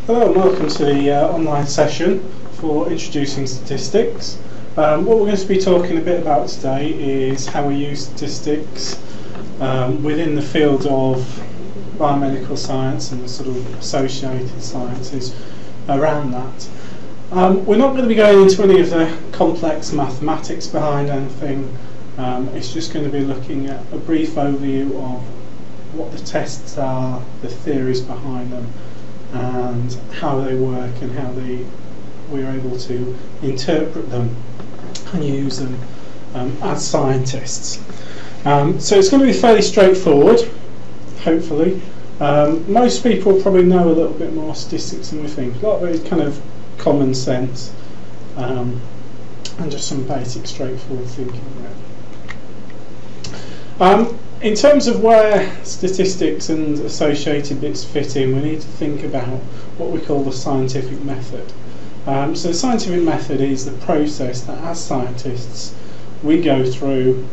Hello and welcome to the online session for Introducing Statistics. What we're going to be talking a bit about today is how we use statistics within the field of biomedical science and the sort of associated sciences around that. We're not going to be going into any of the complex mathematics behind anything. It's just going to be looking at a brief overview of what the tests are, the theories behind them, and how they work and how we're able to interpret them and use them as scientists. So it's going to be fairly straightforward, hopefully. Most people probably know a little bit more statistics than we think. A lot of it is kind of common sense and just some basic straightforward thinking. In terms of where statistics and associated bits fit in, we need to think about what we call the scientific method. So the scientific method is the process that as scientists we go through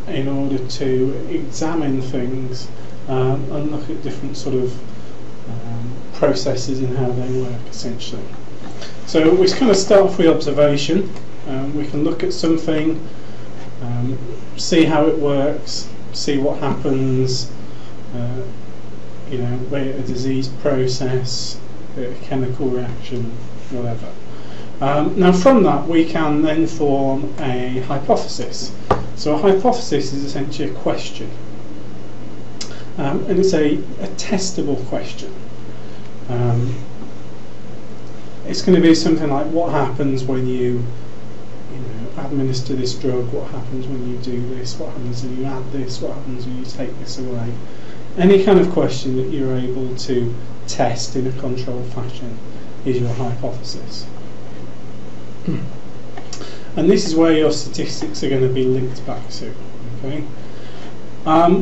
in order to examine things and look at different sort of processes and how they work essentially. So we kind of start off with observation. We can look at something, see how it works, see what happens, whether a disease process, a chemical reaction, whatever. Now from that we can then form a hypothesis. So a hypothesis is essentially a question, and it's a testable question. It's going to be something like, what happens when you administer this drug, what happens when you do this, what happens when you add this, what happens when you take this away. Any kind of question that you're able to test in a controlled fashion is your hypothesis. And this is where your statistics are going to be linked back to. Okay?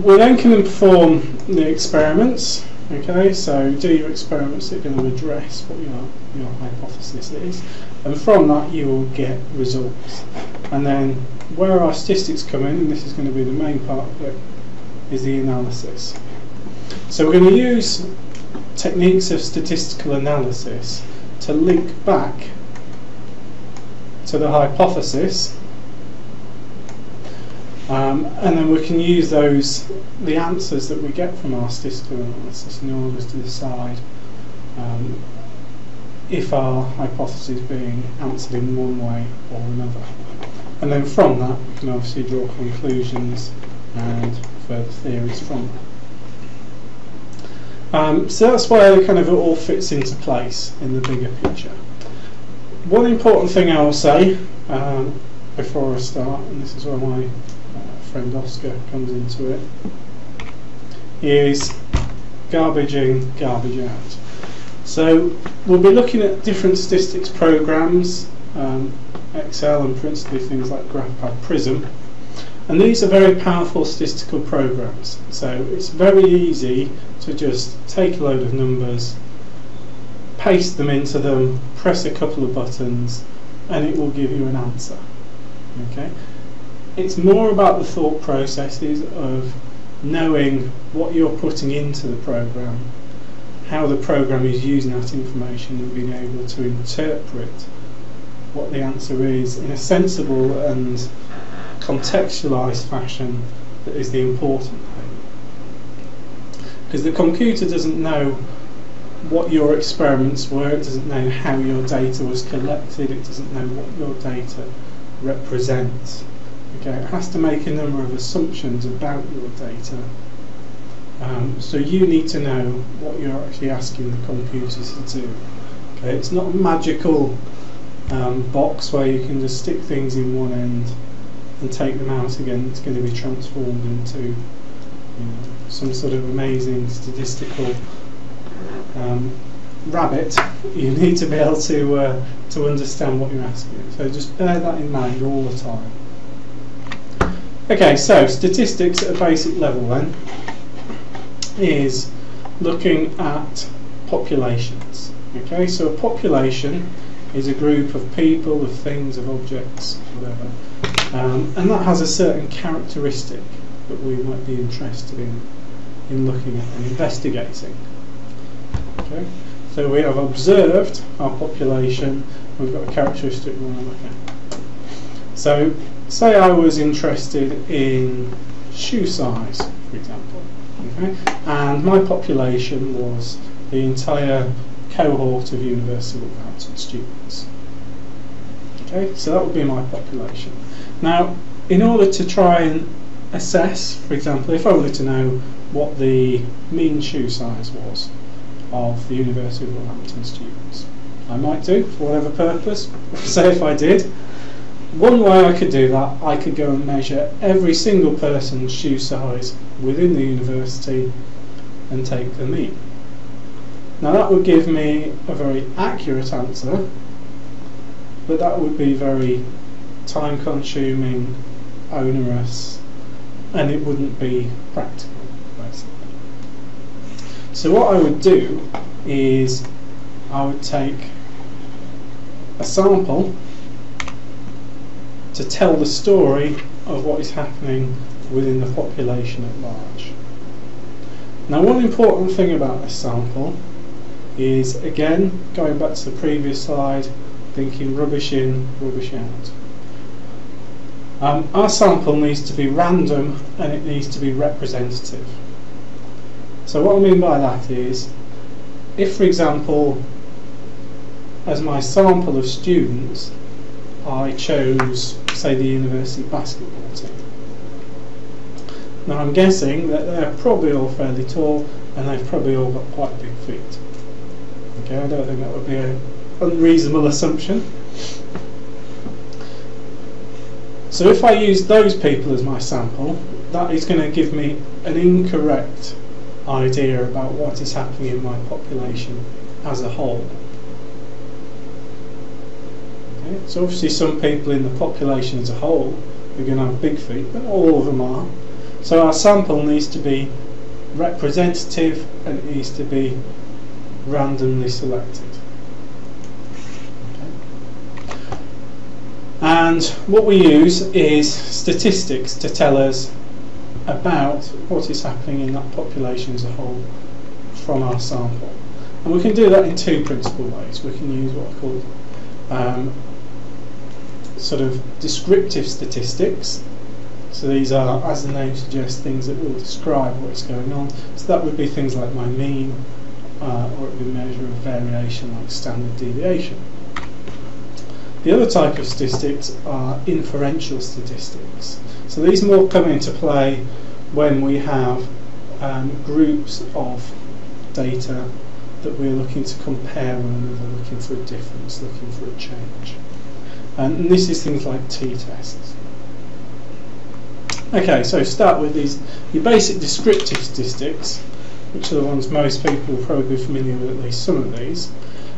We then can perform the experiments. Okay, so do your experiments that are going to address what your hypothesis is, and from that you will get results. And then where our statistics come in, and this is going to be the main part of it, is the analysis. So we're going to use techniques of statistical analysis to link back to the hypothesis, and then we can use the answers that we get from our statistical analysis in order to decide if our hypothesis is being answered in one way or another. And then from that we can obviously draw conclusions and further theories from that. So that's where kind of it all fits into place in the bigger picture. One important thing I will say before I start, and this is where my friend Oscar comes into it, is garbage in, garbage out. So we'll be looking at different statistics programs, Excel and principally things like GraphPad Prism, and these are very powerful statistical programs. So it's very easy to just take a load of numbers, paste them into them, press a couple of buttons, and it will give you an answer. Okay? It's more about the thought processes of knowing what you're putting into the program, how the program is using that information, and being able to interpret what the answer is in a sensible and contextualised fashion that is the important thing. Because the computer doesn't know what your experiments were, it doesn't know how your data was collected, it doesn't know what your data represents. Okay, it has to make a number of assumptions about your data, so you need to know what you're actually asking the computer to do. Okay, it's not a magical box where you can just stick things in one end and take them out again. It's going to be transformed into some sort of amazing statistical rabbit. You need to be able to understand what you're asking. So just bear that in mind all the time. Okay, so statistics at a basic level then is looking at populations. Okay, so a population is a group of people, of things, of objects, whatever, and that has a certain characteristic that we might be interested in looking at and investigating. Okay, so So we have observed our population, we've got a characteristic we want to look at. So say I was interested in shoe size, for example, okay? And my population was the entire cohort of University of Wolverhampton students. Okay, so that would be my population. Now, in order to try and assess, for example, if I wanted to know what the mean shoe size was of the University of Wolverhampton students, I might do, for whatever purpose, say if I did, one way I could do that, I could go and measure every single person's shoe size within the university and take the mean. Now that would give me a very accurate answer, but that would be very time consuming, onerous, and it wouldn't be practical, basically. So what I would do is I would take a sample to tell the story of what is happening within the population at large. Now, one important thing about this sample is, again, going back to the previous slide, thinking rubbish in, rubbish out. Our sample needs to be random and it needs to be representative. So what I mean by that is, if, for example, as my sample of students, I chose, say, the university basketball team. Now I'm guessing that they're probably all fairly tall and they've probably all got quite big feet. Okay, I don't think that would be an unreasonable assumption. So if I use those people as my sample, that is going to give me an incorrect idea about what is happening in my population as a whole. Okay, so obviously some people in the population as a whole are going to have big feet, but not all of them are. So our sample needs to be representative and it needs to be randomly selected. Okay. And what we use is statistics to tell us about what is happening in that population as a whole from our sample. And we can do that in two principal ways. We can use what are called sort of descriptive statistics. So these are, as the name suggests, things that will describe what's going on. So that would be things like my mean, or it would be a measure of variation like standard deviation. The other type of statistics are inferential statistics. So these more come into play when we have groups of data that we're looking to compare one another, looking for a difference, looking for a change. And this is things like t-tests. Okay, so start with these, your basic descriptive statistics, which are the ones most people will probably be familiar with, at least some of these.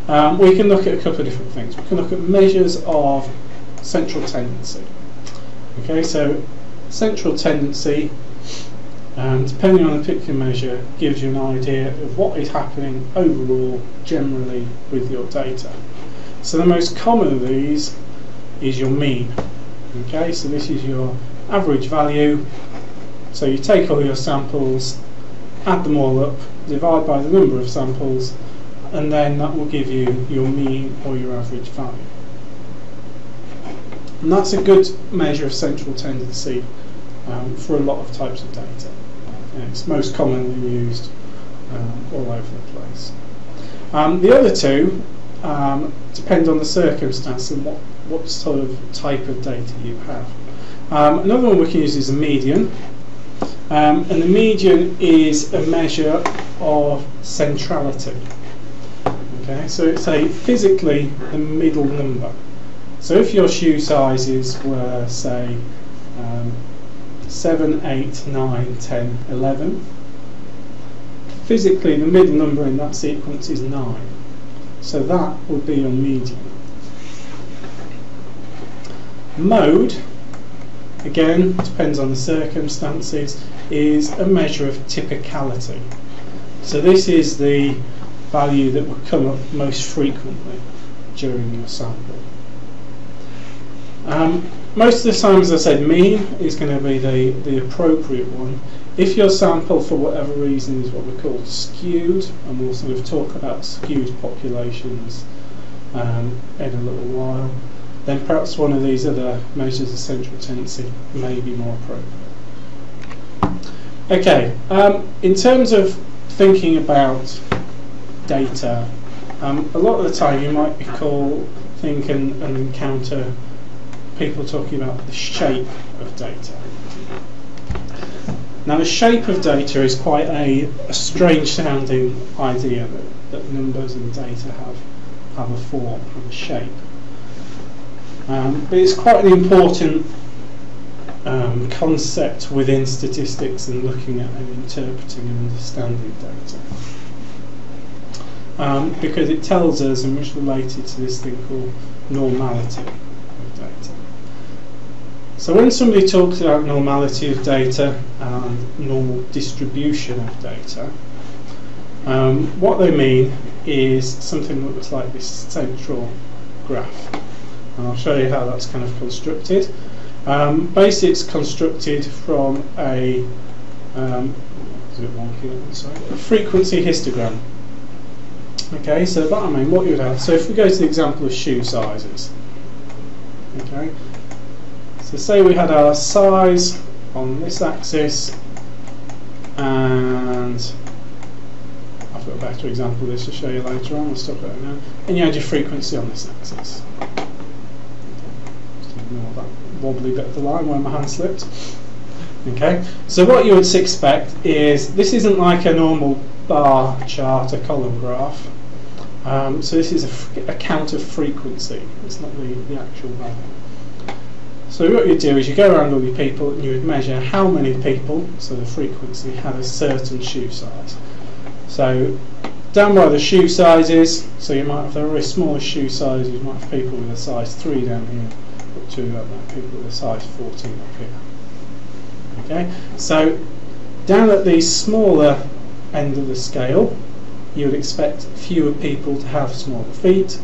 We can look at a couple of different things. We can look at measures of central tendency. Okay, so central tendency, depending on the particular measure, gives you an idea of what is happening overall, generally, with your data. So the most common of these is your mean. Okay, so this is your average value. So you take all your samples, add them all up, divide by the number of samples, and then that will give you your mean or your average value. And that's a good measure of central tendency for a lot of types of data. And it's most commonly used all over the place. The other two depend on the circumstance and what sort of type of data you have. Another one we can use is a median. And the median is a measure of centrality. Okay, so it's physically the middle number. So if your shoe sizes were, say, 7, 8, 9, 10, 11, physically the middle number in that sequence is 9. So that would be your median. Mode, again, depends on the circumstances, is a measure of typicality. So this is the value that will come up most frequently during your sample. Most of the time, as I said, mean is going to be the appropriate one. If your sample, for whatever reason, is what we call skewed, and we'll sort of talk about skewed populations in a little while, then perhaps one of these other measures of central tendency may be more appropriate. Okay, in terms of thinking about data, a lot of the time you might think and encounter people talking about the shape of data. Now, the shape of data is quite a strange sounding idea, that numbers and data have a form, have a shape. But it's quite an important concept within statistics and looking at and interpreting and understanding data. Because it tells us, and it's related to this thing called normality of data. So when somebody talks about normality of data and normal distribution of data, what they mean is something that looks like this central graph. And I'll show you how that's kind of constructed. Basically, it's constructed from a frequency histogram. Okay, so that, I mean, what you would have. So if we go to the example of shoe sizes, okay. So say we had our size on this axis, and I've got a better example of this to show you later on. I'll stop there now. And you had your frequency on this axis. Just ignore that wobbly bit of the line where my hand slipped. Okay. So what you would expect is, this isn't like a normal bar chart, a column graph. So this is a count of frequency. It's not the actual value. So what you do is you go around all your people and you would measure how many people, so the frequency, had a certain shoe size. So down by the shoe sizes, so you might have the very smallest shoe size, you might have people with a size 3 down here, up to people with a size 14 up here. Okay, so down at the smaller end of the scale, you would expect fewer people to have smaller feet,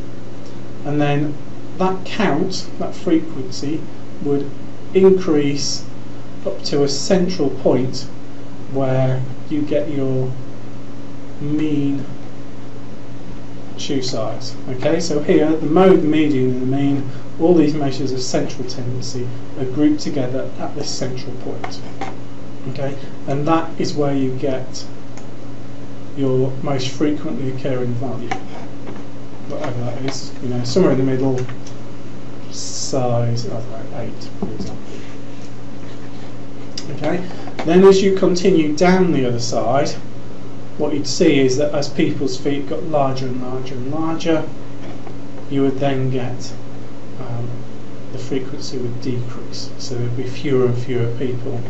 and then that count, that frequency, would increase up to a central point where you get your mean shoe size. Okay, so here the mode, the median and the mean, all these measures of central tendency are grouped together at this central point. Okay, and that is where you get your most frequently occurring value, whatever that is, you know, somewhere in the middle, size, I don't know, 8 for example. Okay, then as you continue down the other side, what you'd see is that as people's feet got larger and larger and larger, you would then get the frequency would decrease. So there would be fewer and fewer people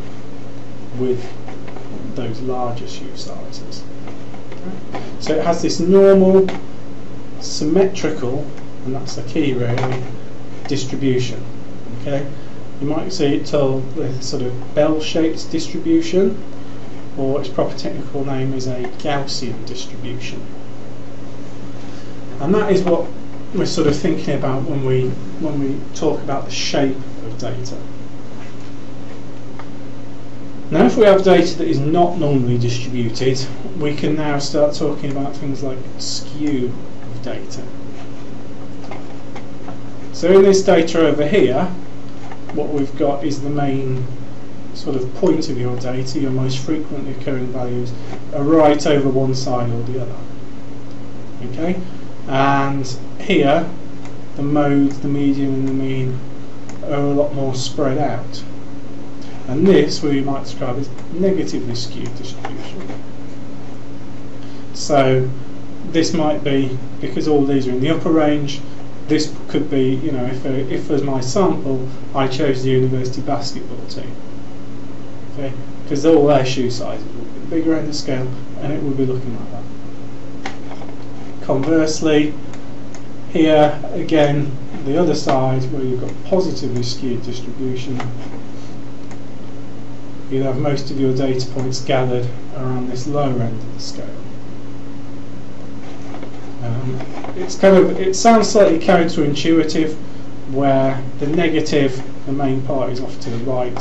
with those larger shoe sizes. Okay. So it has this normal, symmetrical, and that's the key really, distribution. Okay, you might see it told the sort of bell-shaped distribution, or its proper technical name is a Gaussian distribution. And that is what we're sort of thinking about when we talk about the shape of data. Now, if we have data that is not normally distributed, we can now start talking about things like skew of data. So in this data over here, what we've got is the main sort of point of your data, your most frequently occurring values are right over one side or the other. Okay, and here the mode, the median and the mean are a lot more spread out. And this we might describe as negatively skewed distribution. So this might be, because all these are in the upper range, this could be, you know, if as my sample I chose the university basketball team, okay, because all their shoe sizes would be the bigger end of the scale, and it would be looking like that. Conversely, here again, the other side where you've got positively skewed distribution, you'd have most of your data points gathered around this lower end of the scale. It's kind of, it sounds slightly counterintuitive, where the negative, the main part, is off to the right,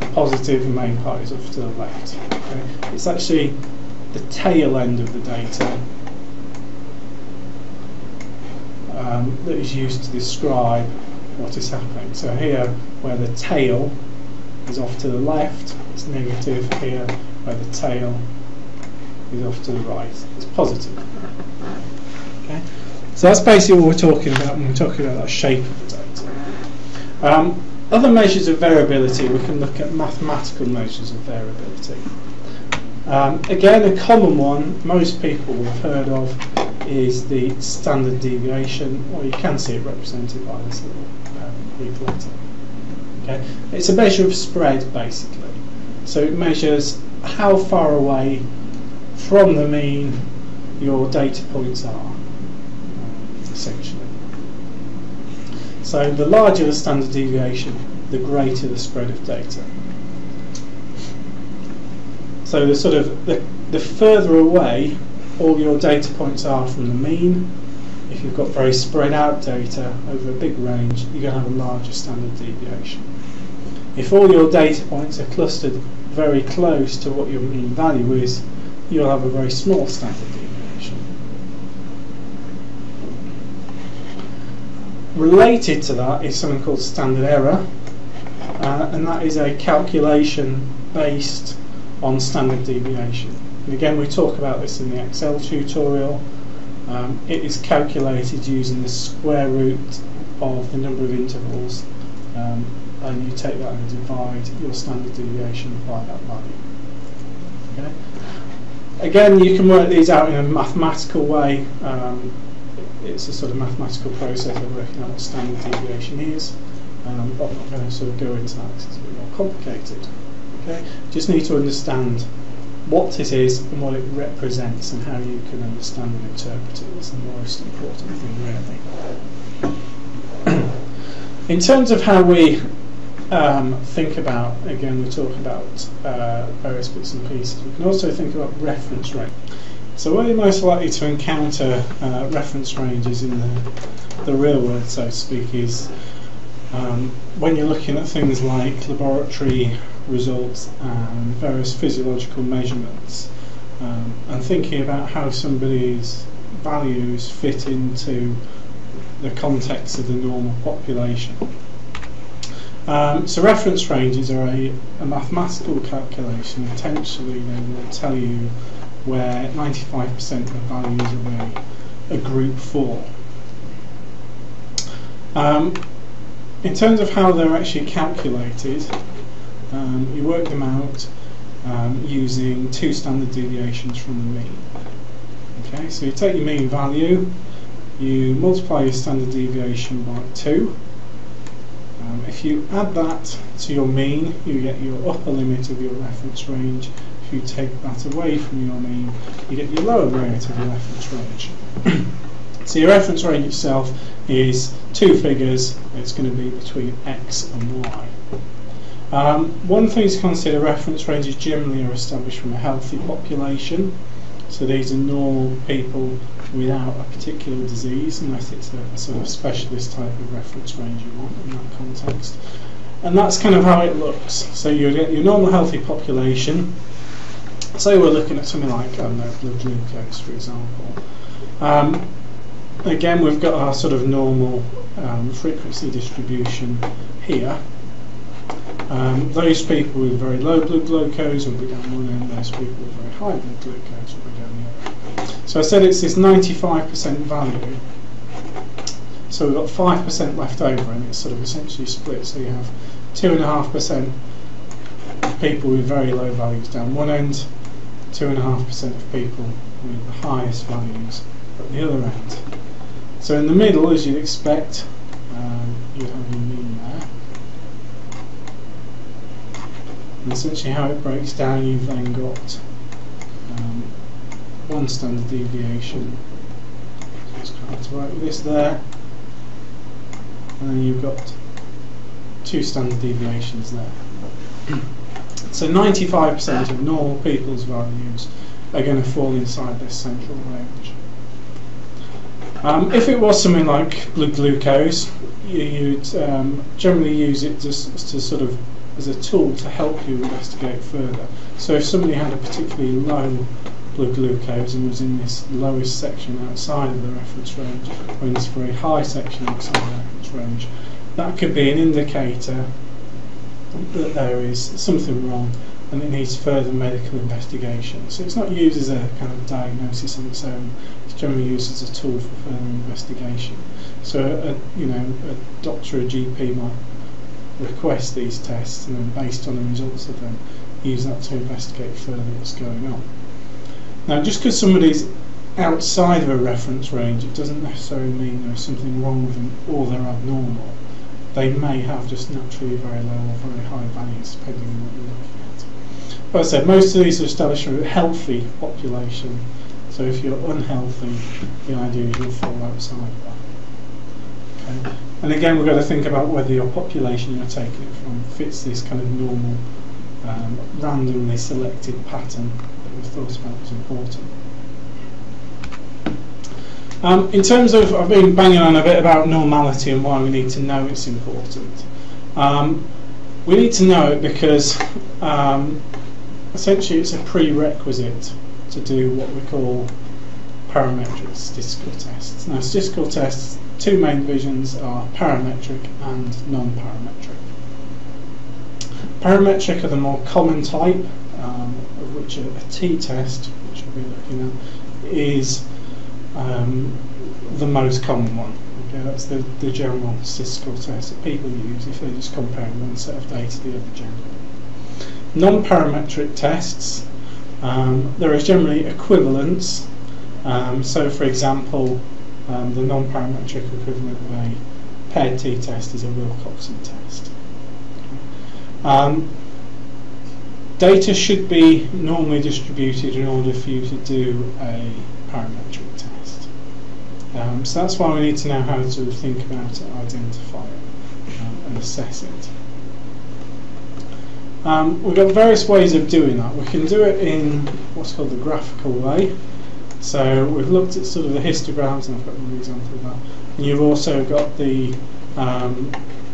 the positive, the main part, is off to the left. Okay? It's actually the tail end of the data that is used to describe what is happening. So here, where the tail is off to the left, it's negative. Here, where the tail is off to the right, it's positive. Okay? So that's basically what we're talking about when we're talking about that shape of the data. Other measures of variability, we can look at mathematical measures of variability. Again, a common one most people will have heard of is the standard deviation, or you can see it represented by this little Greek letter. Okay? It's a measure of spread, basically. So it measures how far away from the mean your data points are, essentially. So the larger the standard deviation, the greater the spread of data. So the further away all your data points are from the mean, if you've got very spread out data over a big range, you're going to have a larger standard deviation. If all your data points are clustered very close to what your mean value is, you'll have a very small standard deviation. Related to that is something called standard error, and that is a calculation based on standard deviation. And again, we talk about this in the Excel tutorial. It is calculated using the square root of the number of intervals, and you take that and divide your standard deviation by that value. Okay? Again, you can work these out in a mathematical way. It's a sort of mathematical process of working out what standard deviation is, but I'm not going to sort of go into that because it's a bit more complicated. Okay? Just need to understand what it is and what it represents and how you can understand and interpret it. That's the most important thing, really. In terms of how we think about, again, we talk about various bits and pieces, we can also think about reference range. So where you're most likely to encounter reference ranges in the real world, so to speak, is when you're looking at things like laboratory results and various physiological measurements, and thinking about how somebody's values fit into the context of the normal population. So reference ranges are a mathematical calculation. Potentially they will tell you where 95% of the values of a group fall. In terms of how they're actually calculated, you work them out using two standard deviations from the mean. Okay, so you take your mean value, you multiply your standard deviation by 2. If you add that to your mean, you get your upper limit of your reference range. If you take that away from your mean, you get your lower limit of your reference range. So your reference range itself is two figures. It's going to be between x and y. One thing to consider, reference ranges generally are established from a healthy population. So these are normal people without a particular disease, unless it's a sort of specialist type of reference range you want in that context. And that's kind of how it looks. So you get your normal healthy population. Say we're looking at something like, I don't know, blood glucose, for example. Again, we've got our sort of normal frequency distribution here. Those people with very low blood glucose will be down one end, those people with very high blood glucose will be down the other. So I said it's this 95% value. So we've got 5% left over, and it's sort of essentially split. So you have 2.5% of people with very low values down one end, 2.5% of people with the highest values at the other end. So in the middle, as you'd expect, you have your mean there. And essentially how it breaks down, you've then got one standard deviation. Just try to work with this there. And then you've got two standard deviations there. So 95% of normal people's values are going to fall inside this central range. If it was something like blood glucose, you'd generally use it just to sort of as a tool to help you investigate further. So if somebody had a particularly low blood glucose and was in this lowest section outside of the reference range, or in this very high section outside the reference range, that could be an indicator that there is something wrong and it needs further medical investigation. So it's not used as a kind of diagnosis on its own, it's generally used as a tool for further investigation. So a doctor, a GP might request these tests, and then based on the results of them use that to investigate further what's going on. Now, just because somebody's outside of a reference range, it doesn't necessarily mean there's something wrong with them or they're abnormal. They may have just naturally very low or very high values depending on what you're looking at. But as I said, most of these are established for a healthy population, so if you're unhealthy, the idea is you'll fall outside of that. Okay. And again, we've got to think about whether your population you're taking it from fits this kind of normal, randomly selected pattern that we thought about was important. In terms of, I've been banging on a bit about normality and why we need to know it's important. We need to know it because essentially it's a prerequisite to do what we call parametric statistical tests. Now, statistical tests, two main divisions are parametric and non-parametric. Parametric are the more common type, of which a t-test, which we'll be looking at, is the most common one. Okay, that's the general statistical test that people use if they're just comparing one set of data to the other generally. Non-parametric tests, there is generally equivalence. So, for example, the non-parametric equivalent of a paired t-test is a Wilcoxon test. Data should be normally distributed in order for you to do a parametric test. So that's why we need to know how to think about it, identify it, and assess it. We've got various ways of doing that. We can do it in what's called the graphical way. So we've looked at sort of the histograms, and I've got an example of that. And you've also got the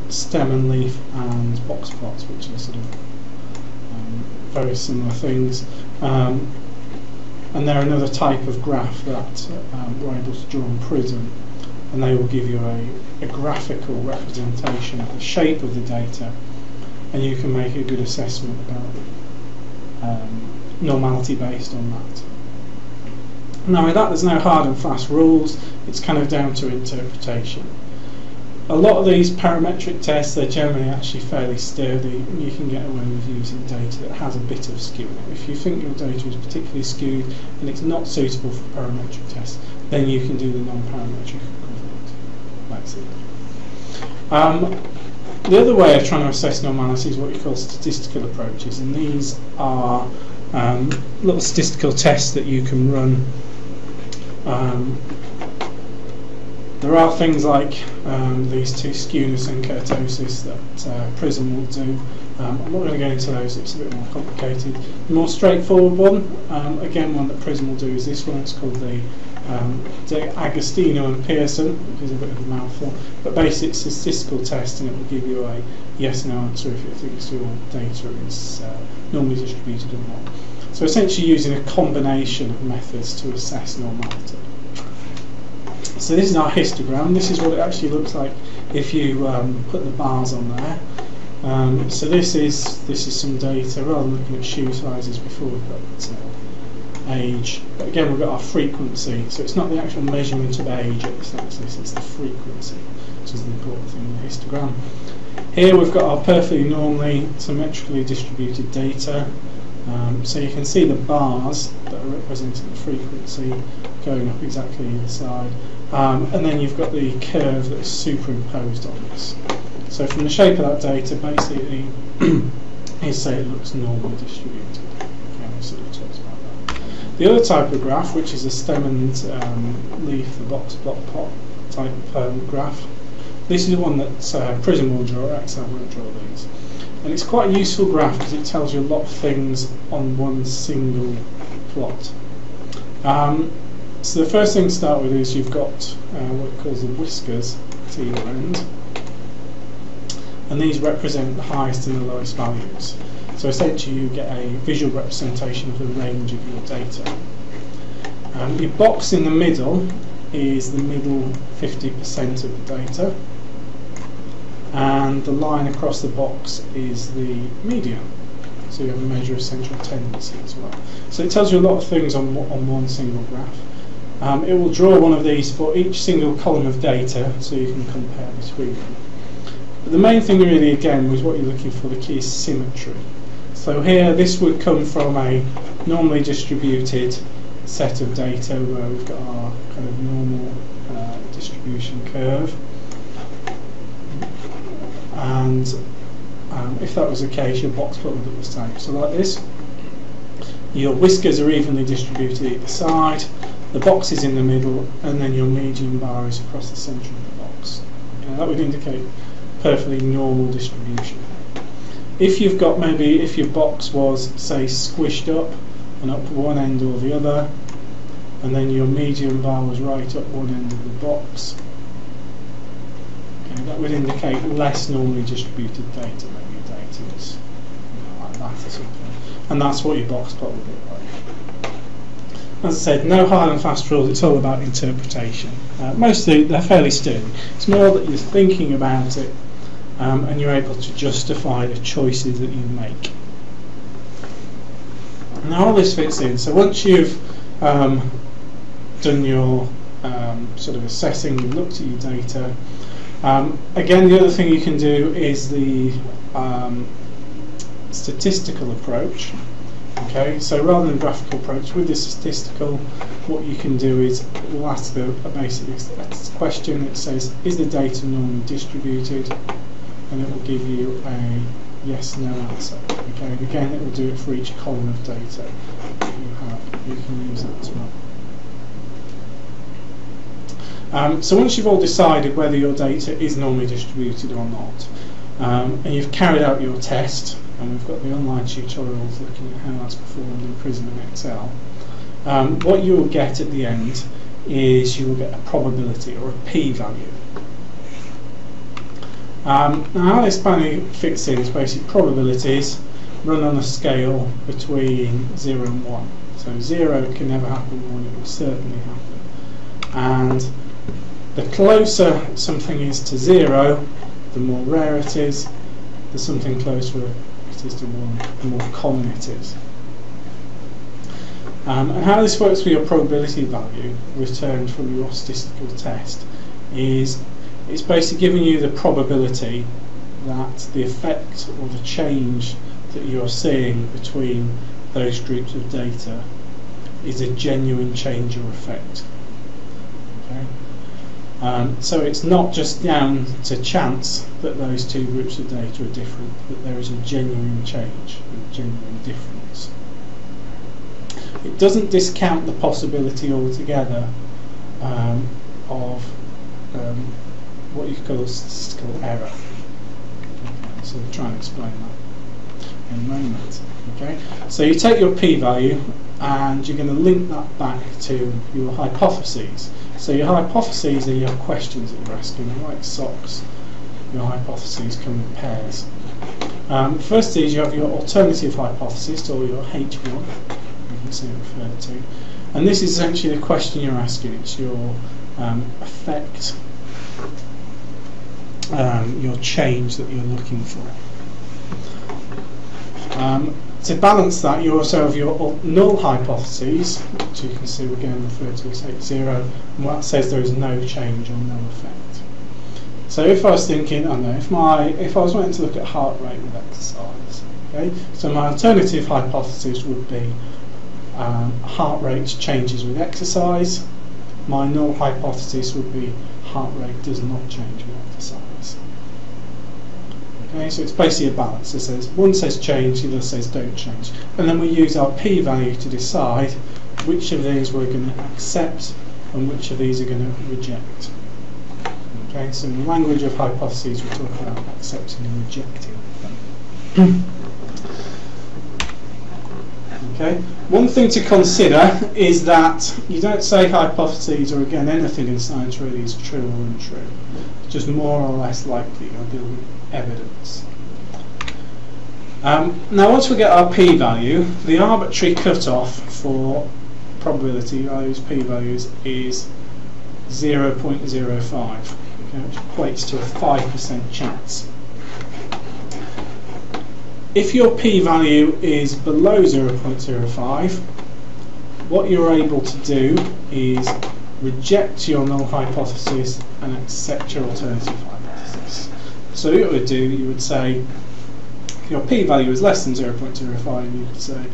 stem and leaf and box plots, which are sort of very similar things. And they're another type of graph that we're able to draw on Prism, and they will give you a graphical representation of the shape of the data, and you can make a good assessment about normality based on that. Now, with that, there's no hard and fast rules, it's kind of down to interpretation. A lot of these parametric tests, they're generally actually fairly sturdy, and you can get away with using data that has a bit of skew in it. If you think your data is particularly skewed and it's not suitable for parametric tests, then you can do the non-parametric equivalent. That's it. The other way of trying to assess normality is what you call statistical approaches, and these are little statistical tests that you can run. There are things like these two, skewness and kurtosis, that Prism will do. I'm not going to go into those, it's a bit more complicated. The more straightforward one, again one that Prism will do, is this one. It's called the Agostino and Pearson, which is a bit of a mouthful, but basically it's a statistical test, and it will give you a yes/no answer if it thinks your data is normally distributed or not. So essentially using a combination of methods to assess normality. So this is our histogram. This is what it actually looks like if you put the bars on there. So this is some data. Rather than looking at shoe sizes before, we've got age. But again, we've got our frequency. So it's not the actual measurement of age at this axis, it's the frequency, which is the important thing in the histogram. Here we've got our perfectly normally symmetrically distributed data. So you can see the bars that are representing the frequency going up exactly either side, and then you've got the curve that is superimposed on this. So from the shape of that data, basically, you say it looks normally distributed. Okay, we sort of talked about that. The other type of graph, which is a stem and leaf, the box plot type graph, this is one that Prism will draw, Excel won't draw these. And it's quite a useful graph because it tells you a lot of things on one single plot. So the first thing to start with is you've got what it calls the whiskers at either end. and these represent the highest and the lowest values. So essentially you get a visual representation of the range of your data. Your box in the middle is the middle 50% of the data, and the line across the box is the median. So you have a measure of central tendency as well. So it tells you a lot of things on one single graph. It will draw one of these for each single column of data so you can compare between them. But the main thing really again was what you're looking for, the key is symmetry. So here this would come from a normally distributed set of data where we've got our kind of normal distribution curve, and if that was the case, your box plot would look the same. So like this, your whiskers are evenly distributed either side, the box is in the middle, and then your median bar is across the centre of the box. Okay, that would indicate perfectly normal distribution. If you've got maybe, if your box was say squished up and up one end or the other, and then your median bar was right up one end of the box, okay, that would indicate less normally distributed data. Maybe your data is like that or something, and that's what your box plot would look like. As I said, no hard and fast rules, it's all about interpretation. Mostly they're fairly sturdy. It's more that you're thinking about it and you're able to justify the choices that you make. Now all this fits in, so once you've done your sort of assessing, you've looked at your data, again the other thing you can do is the statistical approach. Okay, so rather than graphical approach, with the statistical, what you can do is we'll ask a basic question that says, is the data normally distributed? And it will give you a yes/no answer. Okay, and again it will do it for each column of data that you have. You can use that as well. So once you've all decided whether your data is normally distributed or not, and you've carried out your test, and we've got the online tutorials looking at how that's performed in Prism and Excel, what you will get at the end is you will get a probability or a p-value. Now how this finally fits in is basically probabilities run on a scale between 0 and 1. So 0 can never happen, 1 it will certainly happen. And the closer something is to 0, the more rare it is. The something closer it is to 1, the more common it is. And how this works with your probability value returned from your statistical test is it's basically giving you the probability that the effect or the change that you're seeing between those groups of data is a genuine change or effect. Okay? So it's not just down to chance that those two groups of data are different, but there is a genuine change, a genuine difference. It doesn't discount the possibility altogether of what you call statistical error. Okay, so we'll try and explain that in a moment. Okay, so you take your p-value and you're going to link that back to your hypotheses. So your hypotheses are your questions that you're asking, like socks. Your hypotheses come in pairs. First is you have your alternative hypothesis, or your H1, you can see it referred to, and this is essentially the question you're asking. It's your effect, your change that you're looking for. To balance that, you also have your null hypotheses, which you can see again referred to as H0, and that says there is no change or no effect. So if I was thinking, I don't know, if I was wanting to look at heart rate with exercise, okay, so my alternative hypothesis would be heart rate changes with exercise. My null hypothesis would be heart rate does not change with exercise. Okay, so it's basically a balance. It says one says change, the other says don't change, and then we use our p-value to decide which of these we're going to accept and which of these are going to reject. Okay, so in the language of hypotheses, we talk about accepting and rejecting them. Okay. One thing to consider is that you don't say hypotheses or again anything in science really is true or untrue. It's just more or less likely. You'll deal with evidence. Now once we get our p-value, the arbitrary cutoff for probability values, p-values, is 0.05, okay, which equates to a 5% chance. If your p-value is below 0.05, what you're able to do is reject your null hypothesis and accept your alternative hypothesis. So what you would do, you would say, if your p-value is less than 0.05, you could say,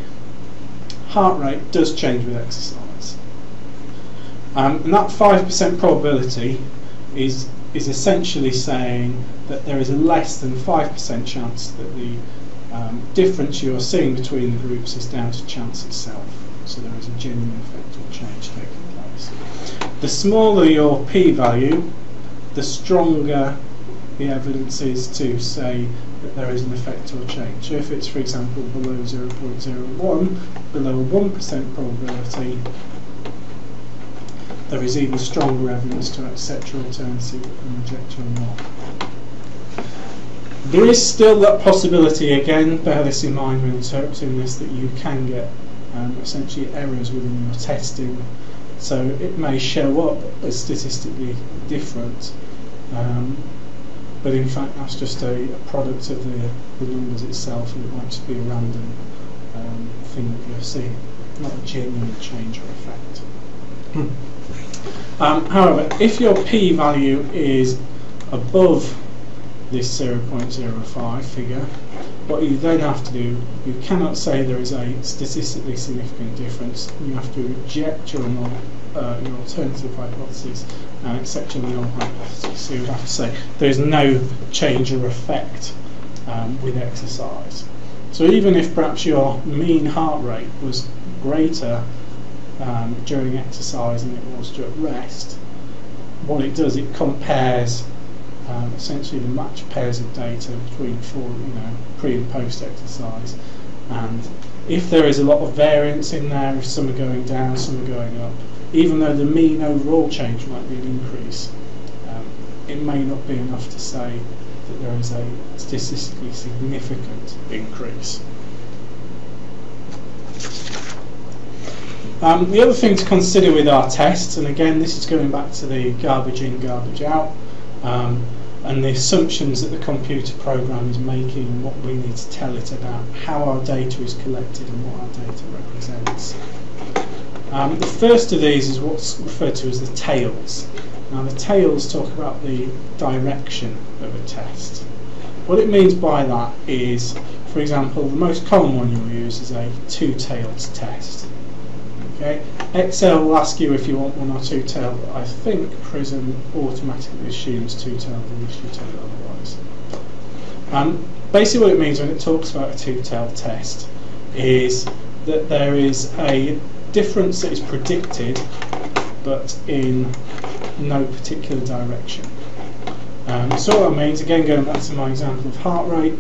heart rate does change with exercise. And that 5% probability is essentially saying that there is a less than 5% chance that the difference you're seeing between the groups is down to chance itself. So there is a genuine effect or change taking place. The smaller your p-value, the stronger the evidence is to say that there is an effect or change. So if it's, for example, below 0.01, below a 1% probability, there is even stronger evidence to accept your alternative and reject your null. There is still that possibility, again, bear this in mind when interpreting this, that you can get essentially errors within your testing. So it may show up as statistically different, but in fact that's just a product of the numbers itself, and it might just be a random thing that you're seeing, not a genuine change or effect. However, if your p-value is above this 0.05 figure, what you then have to do, you cannot say there is a statistically significant difference. You have to reject your alternative hypothesis and accept your null hypothesis. So you have to say there is no change or effect with exercise. So even if perhaps your mean heart rate was greater during exercise than it was at rest, what it does, it compares essentially the matched pairs of data between pre and post exercise, and if there is a lot of variance in there, if some are going down, some are going up, even though the mean overall change might be an increase, it may not be enough to say that there is a statistically significant increase. The other thing to consider with our tests, and again this is going back to the garbage in, garbage out, and the assumptions that the computer program is making and what we need to tell it about how our data is collected and what our data represents. The first of these is what's referred to as the tails. Now the tails talk about the direction of a test. What it means by that is, for example, the most common one you'll use is a two-tailed test. Okay. Excel will ask you if you want one or two-tailed, but I think Prism automatically assumes two-tailed unless you tell it otherwise. Basically what it means when it talks about a two-tailed test is that there is a difference that is predicted but in no particular direction. So what that means, again going back to my example of heart rate,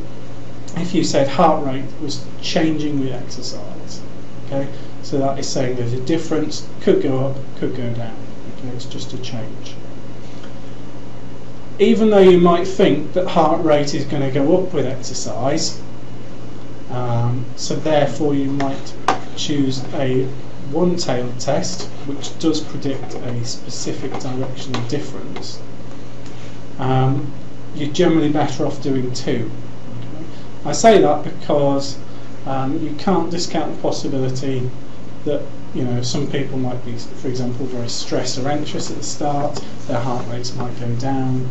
if you said heart rate was changing with exercise, okay, so that is saying there's a difference, could go up, could go down, okay, it's just a change. Even though you might think that heart rate is going to go up with exercise, so therefore you might choose a one-tailed test which does predict a specific directional difference, you're generally better off doing two. Okay? I say that because you can't discount the possibility that some people might be, for example, very stressed or anxious at the start, their heart rates might go down,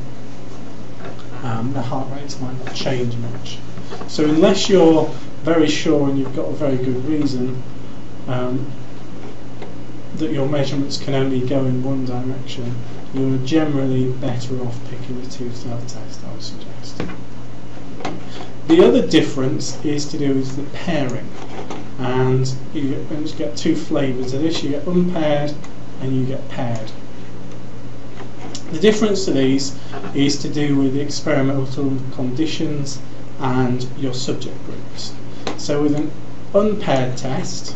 their heart rates might not change much. So unless you're very sure and you've got a very good reason that your measurements can only go in one direction, you're generally better off picking the two-tailed test, I would suggest. The other difference is to do with the pairing, and you get two flavours of this. You get unpaired and you get paired. The difference to these is to do with the experimental conditions and your subject groups. So with an unpaired test,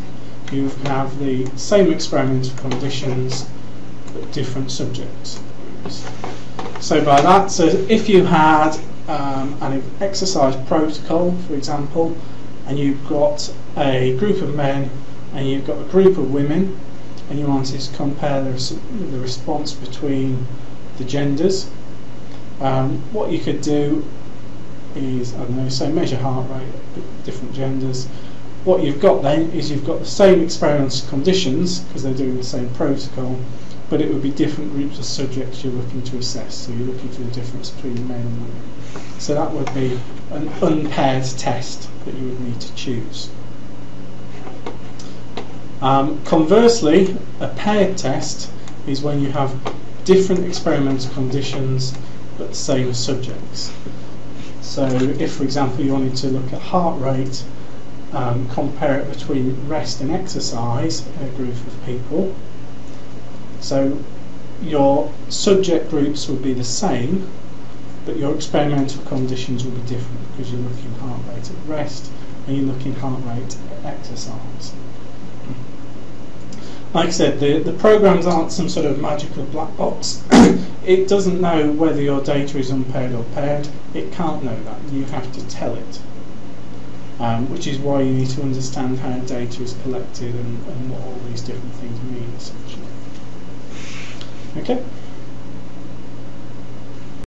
you have the same experimental conditions but different subjects. So by that, so if you had an exercise protocol, for example, and you've got a group of men and you've got a group of women, and you wanted to compare the response between the genders, what you could do is, I don't know, say measure heart rate at different genders. What you've got then is you've got the same experimental conditions because they're doing the same protocol, but it would be different groups of subjects you're looking to assess. So you're looking for the difference between men and women. So that would be an unpaired test that you would need to choose. Conversely, a paired test is when you have different experimental conditions but same subjects. So if, for example, you wanted to look at heart rate, compare it between rest and exercise in a group of people. So your subject groups would be the same, but your experimental conditions will be different because you're looking heart rate at rest and you're looking heart rate at exercise. Like I said, the programs aren't some sort of magical black box. It doesn't know whether your data is unpaired or paired. It can't know that. You have to tell it, which is why you need to understand how data is collected and what all these different things mean, essentially. Okay.